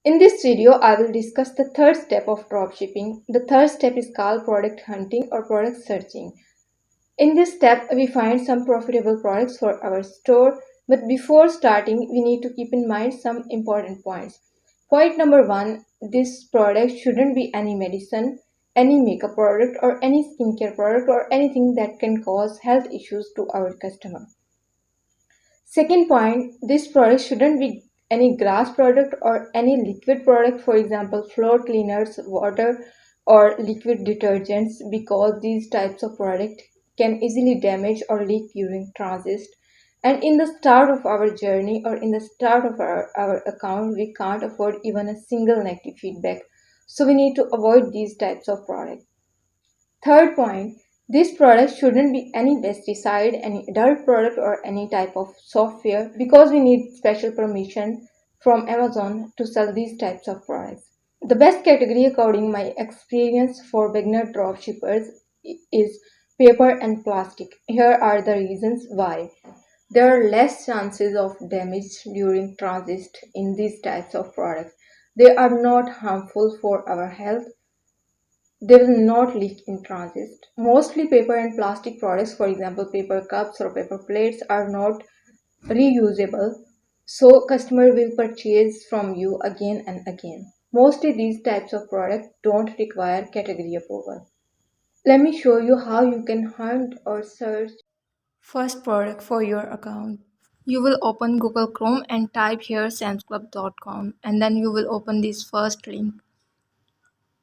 In this video, I will discuss the third step of dropshipping. The third step is called product hunting or product searching. In this step, we find some profitable products for our store, but before starting, we need to keep in mind some important points. Point number one, this product shouldn't be any medicine, any makeup product, or any skincare product, or anything that can cause health issues to our customer. Second point, this product shouldn't be any glass product or any liquid product, for example, floor cleaners, water, or liquid detergents, because these types of product can easily damage or leak during transit. And in the start of our journey or in the start of our account, we can't afford even a single negative feedback. So we need to avoid these types of products. Third point, this product shouldn't be any pesticide, any adult product or any type of software, because we need special permission from Amazon to sell these types of products. The best category according my experience for beginner dropshippers is paper and plastic. Here are the reasons why. There are less chances of damage during transit in these types of products. They are not harmful for our health. They will not leak in transit. Mostly paper and plastic products, for example, paper cups or paper plates, are not reusable, so customer will purchase from you again and again. Mostly these types of products don't require category approval. Let me show you how you can hunt or search first product for your account. You will open Google Chrome and type here samsclub.com, and then you will open this first link.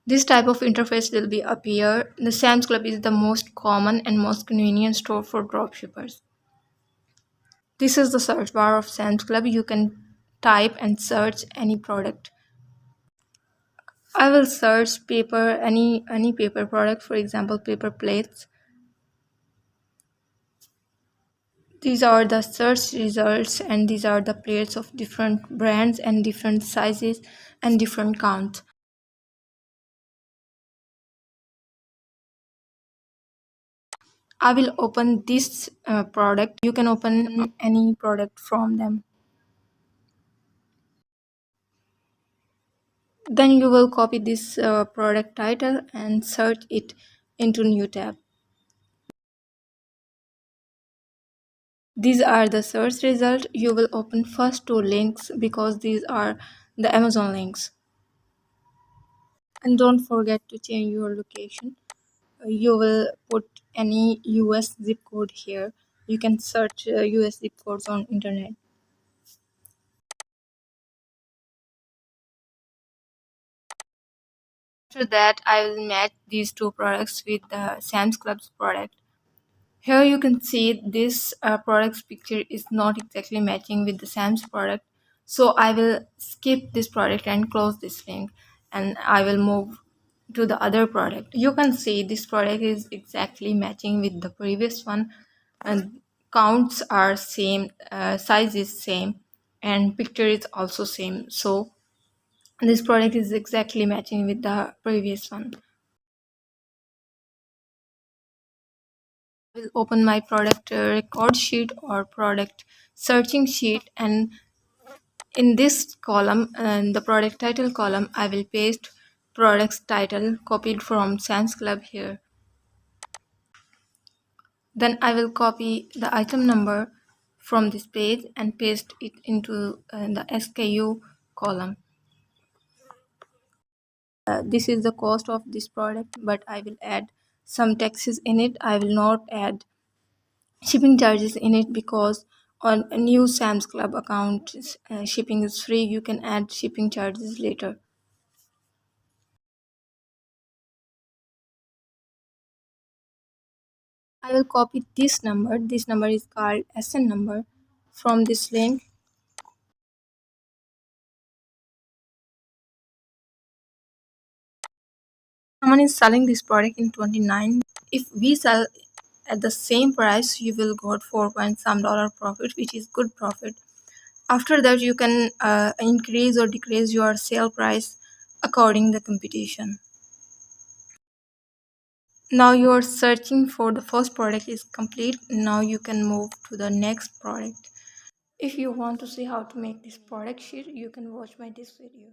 This type of interface will be appear. The Sam's Club is the most common and most convenient store for dropshippers. This is the search bar of Sam's Club. You can type and search any product. I will search paper, any paper product, for example, paper plates. These are the search results, and these are the plates of different brands and different sizes and different counts. I will open this product. You can open any product from them. Then you will copy this product title and search it into new tab. These are the search result. You will open first two links because these are the Amazon links. And don't forget to change your location. You will put any US zip code here. You can search US zip codes on internet. After that, I will match these two products with the Sam's Club's product. Here you can see this product's picture is not exactly matching with the Sam's product. So I will skip this product and close this link, and I will move to the other product. You can see this product is exactly matching with the previous one, and counts are same, size is same, and picture is also same. So this product is exactly matching with the previous one. Will open my product record sheet or product searching sheet, and in this column and the product title column I will paste products title copied from Sam's Club here. Then I will copy the item number from this page and paste it into the SKU column. This is the cost of this product, but I will add some taxes in it. I will not add shipping charges in it because on a new Sam's Club account shipping is free. You can add shipping charges later. I will copy this number. This number is called SN number from this link. Someone is selling this product in 29. If we sell at the same price, you will got 4 point some dollar profit, which is good profit. After that, you can increase or decrease your sale price according the competition. Now your searching for the first product is complete. Now you can move to the next product. If you want to see how to make this product sheet, you can watch my this video.